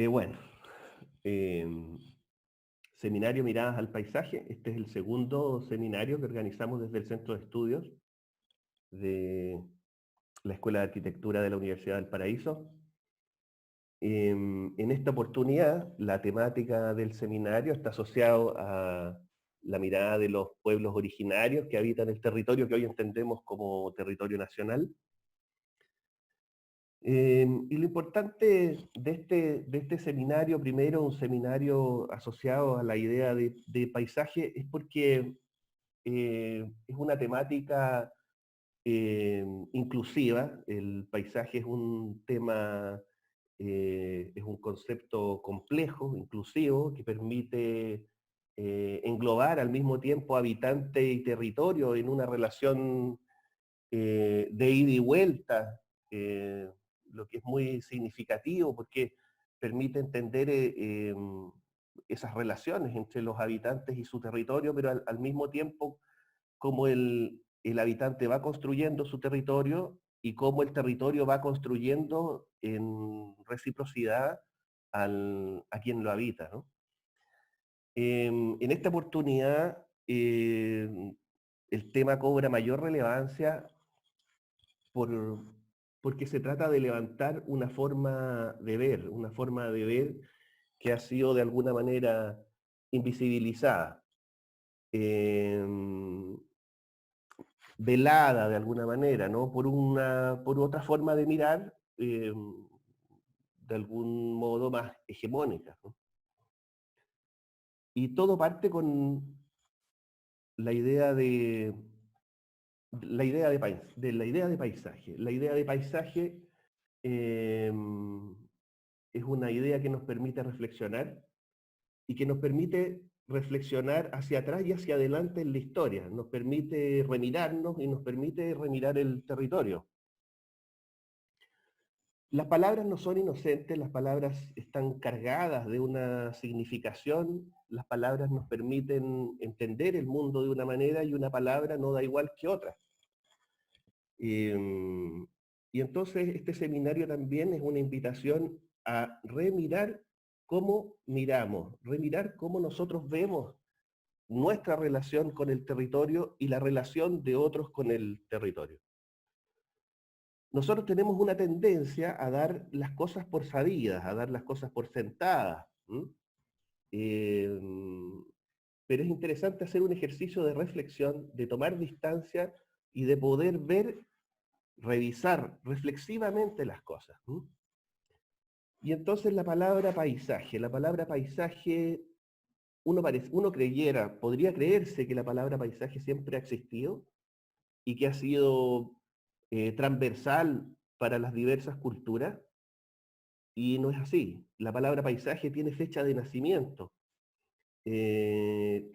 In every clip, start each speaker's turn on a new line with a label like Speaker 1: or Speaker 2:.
Speaker 1: Bueno, em, seminario Miradas al Paisaje. Este es el segundo seminario que organizamos desde el Centro de Estudios de la Escuela de Arquitectura de la Universidad del Paraíso. En esta oportunidad, la temática del seminario está asociado a la mirada de los pueblos originarios que habitan el territorio que hoy entendemos como territorio nacional. Y lo importante de este seminario, primero un seminario asociado a la idea de paisaje, es porque es una temática inclusiva. El paisaje es un tema, es un concepto complejo, inclusivo, que permite englobar al mismo tiempo habitante y territorio en una relación de ida y vuelta, lo que es muy significativo porque permite entender esas relaciones entre los habitantes y su territorio, pero al mismo tiempo cómo el habitante va construyendo su territorio y cómo el territorio va construyendo en reciprocidad a quien lo habita, ¿no? En esta oportunidad, el tema cobra mayor relevancia por, porque se trata de levantar una forma de ver que ha sido de alguna manera invisibilizada, eh, velada de alguna manera, ¿no? Por otra forma de mirar, de algún modo más hegemónica, ¿no? Y todo parte con la idea de la idea de paisaje. La idea de paisaje eh, es una idea que nos permite reflexionar y que nos permite reflexionar hacia atrás y hacia adelante en la historia. Nos permite remirarnos y nos permite remirar el territorio. Las palabras no son inocentes, las palabras están cargadas de una significación, las palabras nos permiten entender el mundo de una manera y una palabra no da igual que otra. Y entonces este seminario también es una invitación a remirar cómo miramos, remirar cómo nosotros vemos nuestra relación con el territorio y la relación de otros con el territorio. Nosotros tenemos una tendencia a dar las cosas por sabidas, a dar las cosas por sentadas. Eh, pero es interesante hacer un ejercicio de reflexión, de tomar distancia y de poder ver, revisar reflexivamente las cosas. Y entonces la palabra paisaje, uno podría creerse que la palabra paisaje siempre ha existido y que ha sido transversal para las diversas culturas, y no es así. La palabra paisaje tiene fecha de nacimiento, y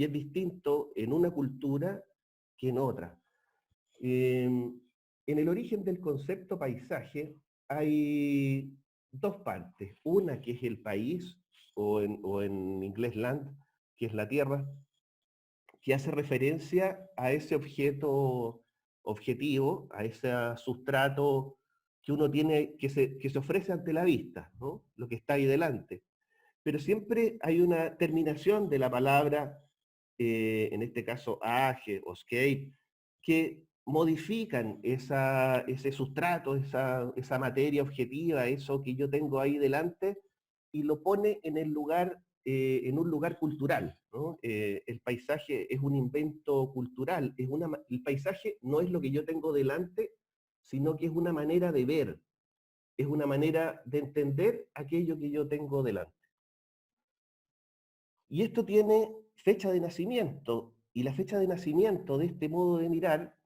Speaker 1: es distinto en una cultura que en otra. En el origen del concepto paisaje hay dos partes. Una que es el país, o en inglés land, que es la tierra, que hace referencia a ese objeto objetivo, a ese sustrato que uno tiene, que se ofrece ante la vista, ¿no? Lo que está ahí delante. Pero siempre hay una terminación de la palabra, en este caso age o scape, que modifican ese sustrato, esa materia objetiva, eso que yo tengo ahí delante, y lo pone en un lugar cultural, ¿no? El paisaje es un invento cultural, el paisaje no es lo que yo tengo delante, sino que es una manera de ver, es una manera de entender aquello que yo tengo delante. Y esto tiene fecha de nacimiento, y la fecha de nacimiento de este modo de mirar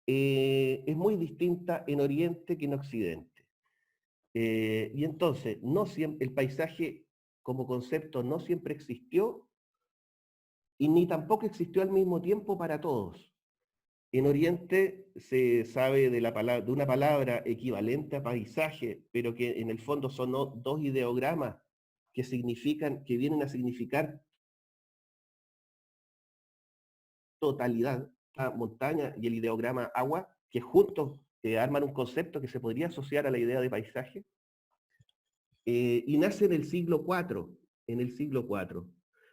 Speaker 1: es muy distinta en Oriente que en Occidente. Y entonces, no siempre, el paisaje como concepto no siempre existió, y ni tampoco existió al mismo tiempo para todos. En Oriente se sabe de una palabra equivalente a paisaje, pero que en el fondo son dos ideogramas que vienen a significar totalidad, la montaña y el ideograma agua, que juntos arman un concepto que se podría asociar a la idea de paisaje. y nace en el siglo IV, en el siglo IV.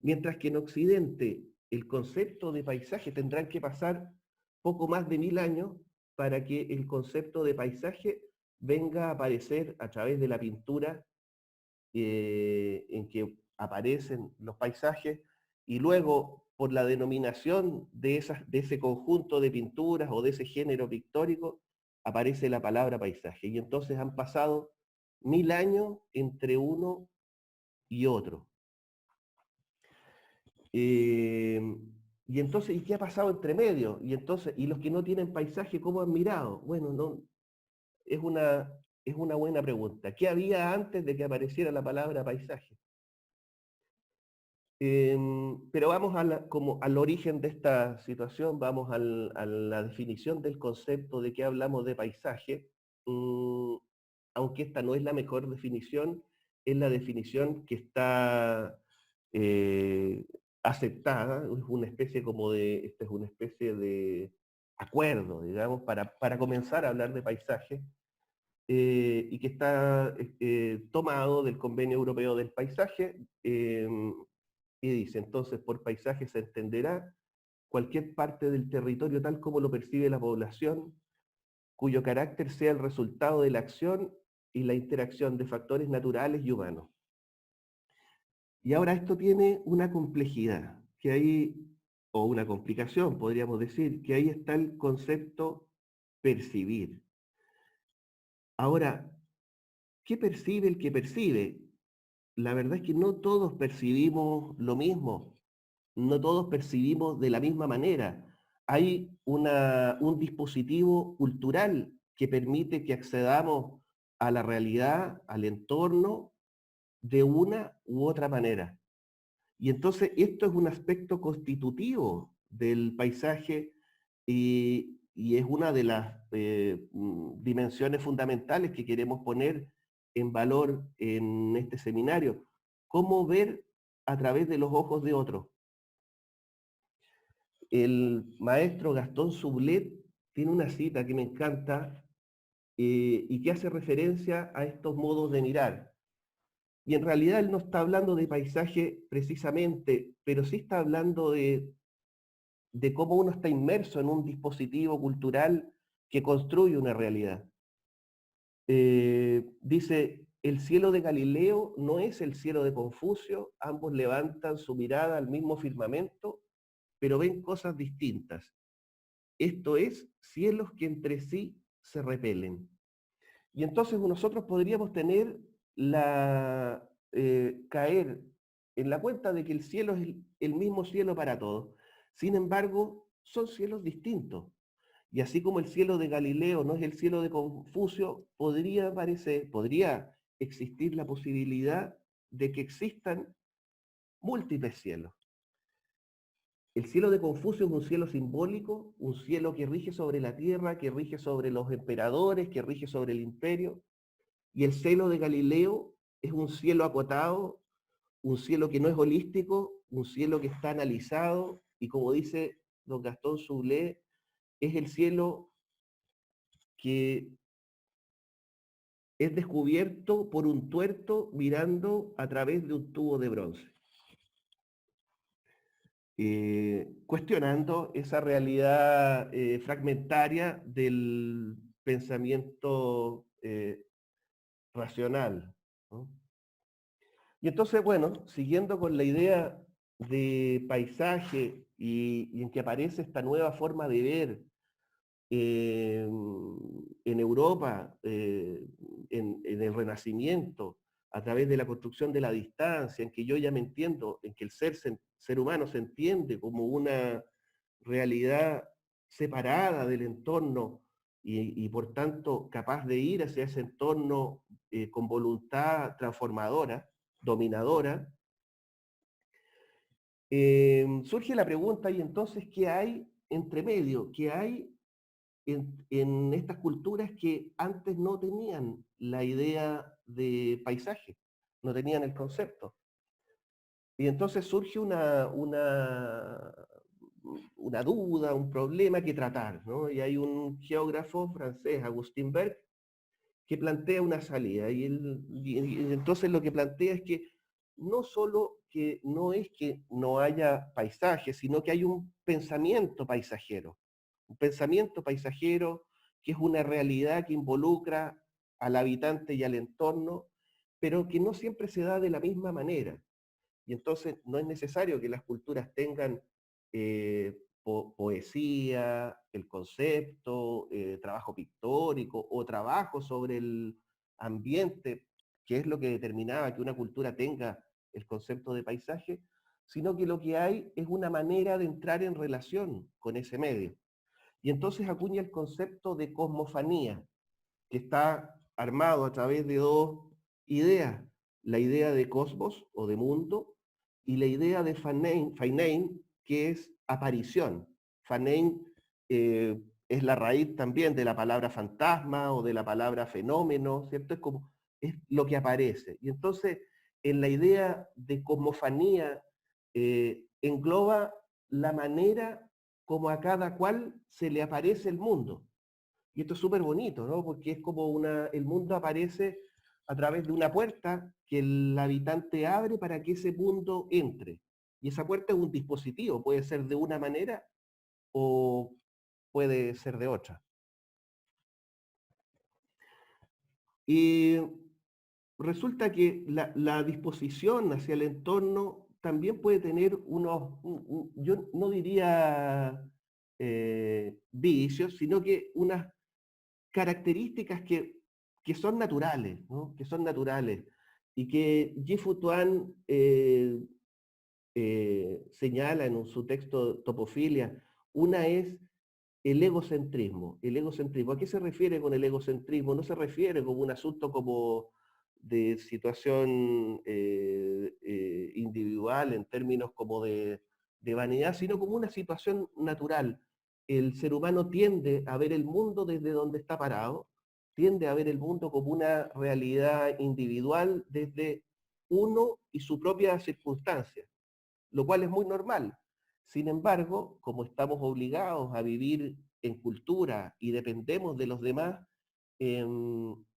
Speaker 1: Mientras que en Occidente el concepto de paisaje tendrán que pasar poco más de 1000 años para que el concepto de paisaje venga a aparecer a través de la pintura en que aparecen los paisajes y luego por la denominación de ese conjunto de pinturas o de ese género pictórico aparece la palabra paisaje. Y entonces han pasado 1000 años entre uno y otro. Eh, y entonces, ¿y qué ha pasado entre medio? Y entonces, ¿y los que no tienen paisaje, cómo han mirado? Bueno, no, es una, es una buena pregunta. ¿Qué había antes de que apareciera la palabra paisaje? Pero vamos como al origen de esta situación, vamos a la definición del concepto de que hablamos de paisaje. Mm, Aunque esta no es la mejor definición, es la definición que está eh, aceptada, es una especie como de, esta es una especie de acuerdo, digamos, para comenzar a hablar de paisaje, y que está tomado del Convenio Europeo del Paisaje, y dice, entonces, por paisaje se entenderá cualquier parte del territorio tal como lo percibe la población, cuyo carácter sea el resultado de la acción y la interacción de factores naturales y humanos. Y ahora esto tiene una complejidad, que ahí, o una complicación, podríamos decir, que ahí está el concepto percibir. Ahora, ¿qué percibe el que percibe? La verdad es que no todos percibimos lo mismo, no todos percibimos de la misma manera. Hay un dispositivo cultural que permite que accedamos a la realidad, al entorno, de una u otra manera. Y entonces esto es un aspecto constitutivo del paisaje y es una de las dimensiones fundamentales que queremos poner en valor en este seminario. Cómo ver a través de los ojos de otros. El maestro Gastón Sublet tiene una cita que me encanta y que hace referencia a estos modos de mirar. Y en realidad él no está hablando de paisaje precisamente, pero sí está hablando de cómo uno está inmerso en un dispositivo cultural que construye una realidad. Dice, el cielo de Galileo no es el cielo de Confucio, ambos levantan su mirada al mismo firmamento, pero ven cosas distintas. Esto es, cielos que entre sí se repelen. Y entonces nosotros podríamos tener caer en la cuenta de que el cielo es el mismo cielo para todos. Sin embargo, son cielos distintos. Y así como el cielo de Galileo no es el cielo de Confucio, podría existir la posibilidad de que existan múltiples cielos. El cielo de Confucio es un cielo simbólico, un cielo que rige sobre la tierra, que rige sobre los emperadores, que rige sobre el imperio. Y el cielo de Galileo es un cielo acotado, un cielo que no es holístico, un cielo que está analizado, y como dice don Gastón Soulet, es el cielo que es descubierto por un tuerto mirando a través de un tubo de bronce. Cuestionando esa realidad fragmentaria del pensamiento racional, ¿no? Y entonces, bueno, siguiendo con la idea de paisaje y en que aparece esta nueva forma de ver eh, en Europa, en el Renacimiento, a través de la construcción de la distancia, en que yo ya me entiendo, en que el ser humano se entiende como una realidad separada del entorno y por tanto capaz de ir hacia ese entorno con voluntad transformadora, dominadora, surge la pregunta, ¿y entonces qué hay entre medio? ¿Qué hay en estas culturas que antes no tenían la idea de paisaje, no tenían el concepto? Y entonces surge una duda, un problema que tratar, ¿no? Y hay un geógrafo francés, Agustín Berg, que plantea una salida. Y entonces lo que plantea es que no solo que no es que no haya paisajes, sino que hay un pensamiento paisajero. Un pensamiento paisajero que es una realidad que involucra al habitante y al entorno, pero que no siempre se da de la misma manera. Y entonces no es necesario que las culturas tengan poesía, el concepto, trabajo pictórico o trabajo sobre el ambiente, que es lo que determinaba que una cultura tenga el concepto de paisaje, sino que lo que hay es una manera de entrar en relación con ese medio. Y entonces acuña el concepto de cosmofanía, que está armado a través de dos ideas, la idea de cosmos o de mundo y la idea de Fainein, que es aparición. Fainein es la raíz también de la palabra fantasma o de la palabra fenómeno, ¿cierto? Es lo que aparece. Y entonces, en la idea de cosmofanía, engloba la manera como a cada cual se le aparece el mundo. Y esto es súper bonito, ¿no? Porque es como el mundo aparece a través de una puerta que el habitante abre para que ese mundo entre. Y esa puerta es un dispositivo, puede ser de una manera o puede ser de otra. Y resulta que la disposición hacia el entorno también puede tener yo no diría vicios, sino que unas características que son naturales, ¿no? Que son naturales y que Gifu Tuan señala en su texto Topofilia. Una es el egocentrismo. El egocentrismo. ¿A qué se refiere con el egocentrismo? No se refiere como un asunto como de situación individual en términos como de vanidad, sino como una situación natural. El ser humano tiende a ver el mundo desde donde está parado, tiende a ver el mundo como una realidad individual desde uno y su propia circunstancia, lo cual es muy normal. Sin embargo, como estamos obligados a vivir en cultura y dependemos de los demás,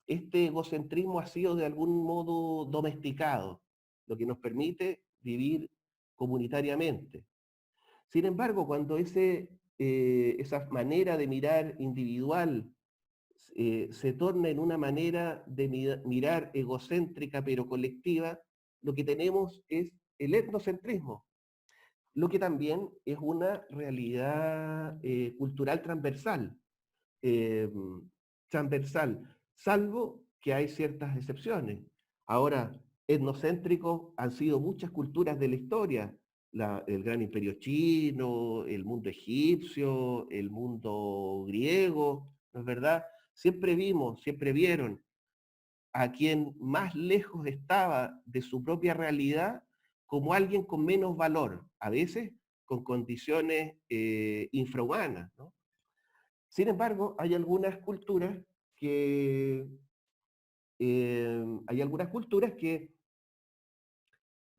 Speaker 1: este egocentrismo ha sido de algún modo domesticado, lo que nos permite vivir comunitariamente. Sin embargo, cuando esa manera de mirar individual se torna en una manera de mirar egocéntrica pero colectiva, lo que tenemos es el etnocentrismo, lo que también es una realidad cultural transversal, eh, transversal, salvo que hay ciertas excepciones. Ahora, etnocéntricos han sido muchas culturas de la historia, el gran imperio chino, el mundo egipcio, el mundo griego, ¿no es verdad? Siempre vimos, siempre vieron a quien más lejos estaba de su propia realidad como alguien con menos valor, a veces con condiciones infrahumanas, ¿no? Sin embargo, hay algunas culturas que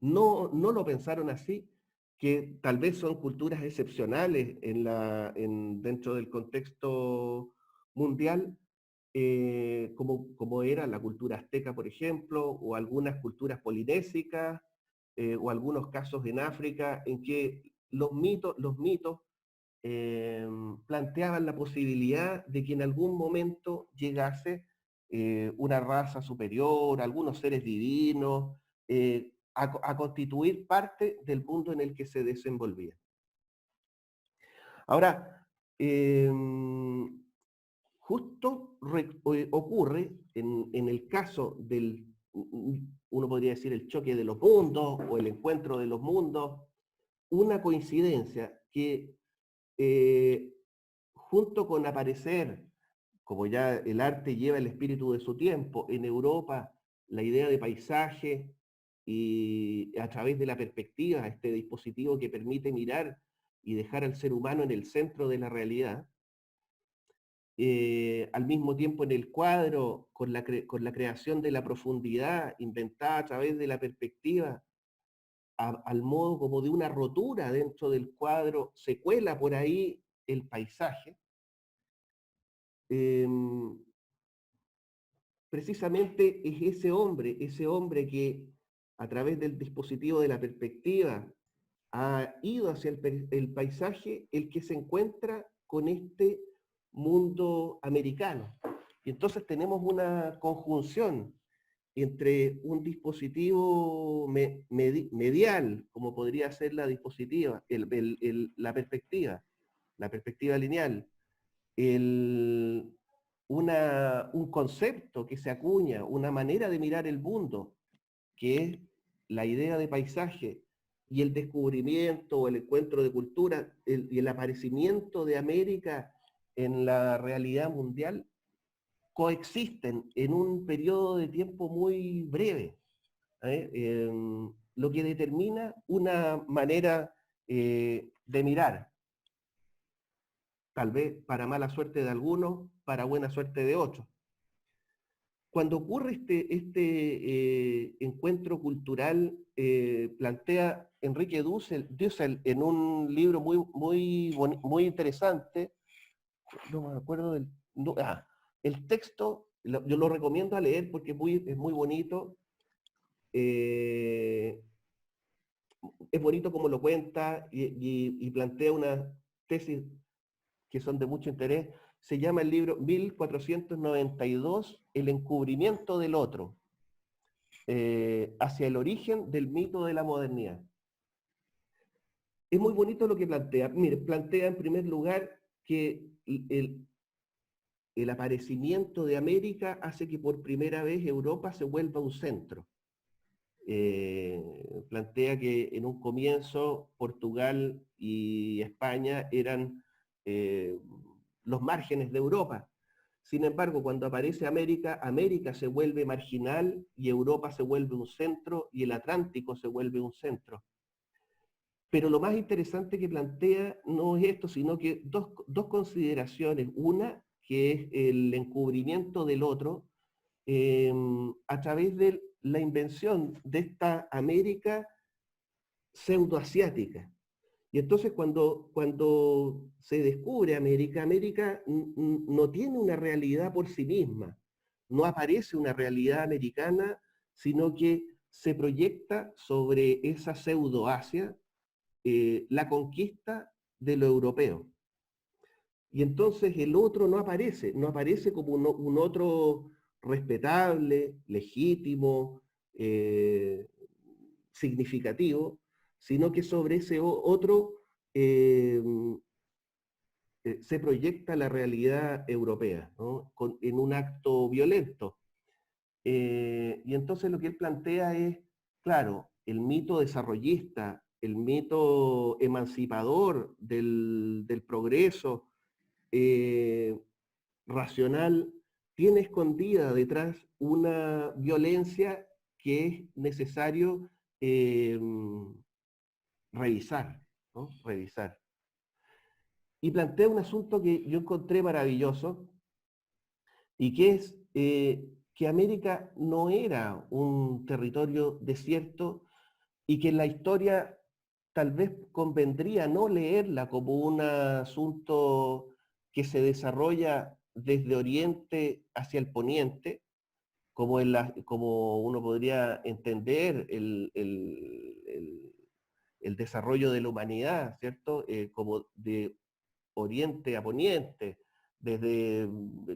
Speaker 1: no lo pensaron así, que tal vez son culturas excepcionales dentro del contexto mundial, como era la cultura azteca, por ejemplo, o algunas culturas polinésicas, o algunos casos en África, en que los mitos planteaban la posibilidad de que en algún momento llegase una raza superior, algunos seres divinos, a constituir parte del mundo en el que se desenvolvía. Ahora, eh, justo ocurre en el caso uno podría decir, el choque de los mundos o el encuentro de los mundos, una coincidencia que junto con aparecer, como ya el arte lleva el espíritu de su tiempo, en Europa la idea de paisaje y a través de la perspectiva, este dispositivo que permite mirar y dejar al ser humano en el centro de la realidad, al mismo tiempo en el cuadro, con la creación de la profundidad inventada a través de la perspectiva, al modo como de una rotura dentro del cuadro, se cuela por ahí el paisaje. precisamente es ese hombre que a través del dispositivo de la perspectiva ha ido hacia el paisaje, el que se encuentra con este mundo americano. Y entonces tenemos una conjunción entre un dispositivo medial, como podría ser la dispositiva, la perspectiva lineal, el, un concepto que se acuña, una manera de mirar el mundo, que es la idea de paisaje, y el descubrimiento o el encuentro de cultura y el aparecimiento de América en la realidad mundial, coexisten en un periodo de tiempo muy breve, lo que determina una manera de mirar, tal vez para mala suerte de algunos, para buena suerte de otros. Cuando ocurre este encuentro cultural, plantea Enrique Dussel en un libro muy interesante, no me acuerdo el texto, yo lo recomiendo a leer porque es muy bonito, es bonito como lo cuenta y plantea una tesis que son de mucho interés. Se llama el libro 1492, El encubrimiento del otro, hacia el origen del mito de la modernidad. Es muy bonito lo que plantea. Mire, plantea en primer lugar que el aparecimiento de América hace que por primera vez Europa se vuelva un centro. Plantea que en un comienzo Portugal y España eran los márgenes de Europa. Sin embargo, cuando aparece América, América se vuelve marginal y Europa se vuelve un centro y el Atlántico se vuelve un centro. Pero lo más interesante que plantea no es esto, sino que dos consideraciones. Una, que es el encubrimiento del otro, a través de la invención de esta América pseudoasiática. Y entonces cuando se descubre América, América no tiene una realidad por sí misma, no aparece una realidad americana, sino que se proyecta sobre esa pseudoasia la conquista de lo europeo. Y entonces el otro no aparece como un otro respetable, legítimo, significativo, sino que sobre ese otro eh, se proyecta la realidad europea, ¿no? En un acto violento. Y entonces lo que él plantea es, claro, el mito desarrollista, el mito emancipador del progreso racional, tiene escondida detrás una violencia que es necesario revisar, ¿no? Revisar. Y plantea un asunto que yo encontré maravilloso y que es que América no era un territorio desierto y que en la historia tal vez convendría no leerla como un asunto que se desarrolla desde Oriente hacia el Poniente, como uno podría entender el desarrollo de la humanidad, ¿cierto? Como de Oriente a Poniente, desde,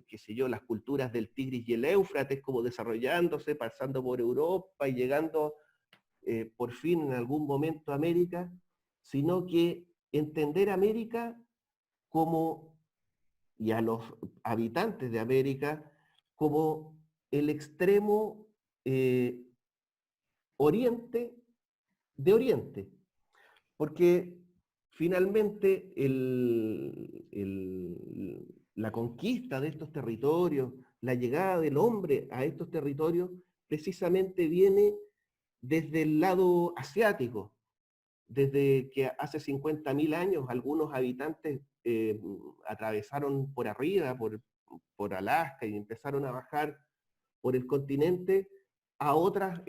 Speaker 1: qué sé yo, las culturas del Tigris y el Éufrates, como desarrollándose, pasando por Europa y llegando por fin en algún momento a América, sino que entender América como, y a los habitantes de América, como el extremo oriente de Oriente. Porque finalmente la conquista de estos territorios, la llegada del hombre a estos territorios, precisamente viene desde el lado asiático, desde que hace 50.000 años algunos habitantes atravesaron por arriba, por Alaska, y empezaron a bajar por el continente a otros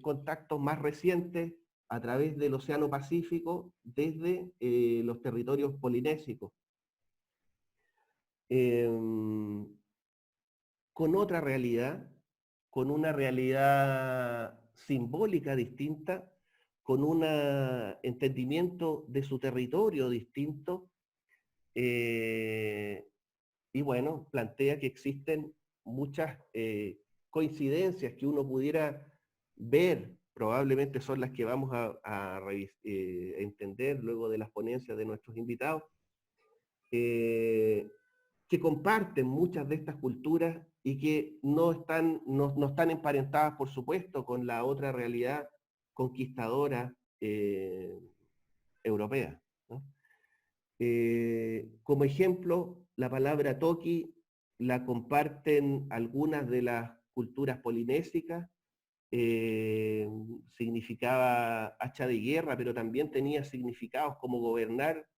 Speaker 1: contactos más recientes a través del Océano Pacífico desde los territorios polinésicos. Con otra realidad, con una realidad simbólica distinta, con un entendimiento de su territorio distinto, eh, y bueno, plantea que existen muchas coincidencias que uno pudiera ver, probablemente son las que vamos a entender luego de las ponencias de nuestros invitados, eh, que comparten muchas de estas culturas y que no están emparentadas, por supuesto, con la otra realidad conquistadora europea, ¿no? Como ejemplo, la palabra toki la comparten algunas de las culturas polinésicas, eh, significaba hacha de guerra, pero también tenía significados como gobernar,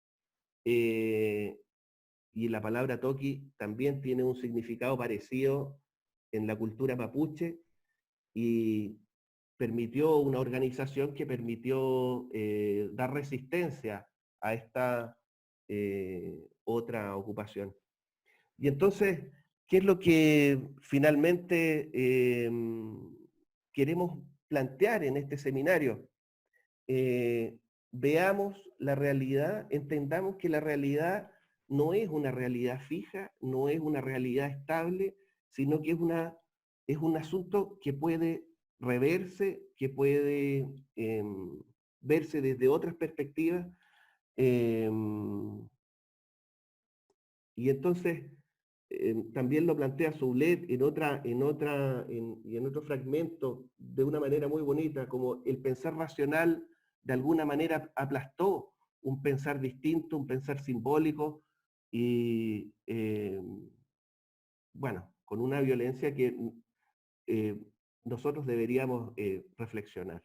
Speaker 1: eh, y la palabra toki también tiene un significado parecido en la cultura mapuche y permitió una organización que permitió dar resistencia a esta otra ocupación. Y entonces, ¿qué es lo que finalmente queremos plantear en este seminario? Eh, Veamos la realidad, entendamos que la realidad no es una realidad fija, no es una realidad estable, sino que es un asunto que puede reverse, que puede verse desde otras perspectivas. em, y entonces también lo plantea Soulet y en otro fragmento de una manera muy bonita, como el pensar racional de alguna manera aplastó un pensar distinto, un pensar simbólico y bueno, con una violencia que nosotros deberíamos reflexionar.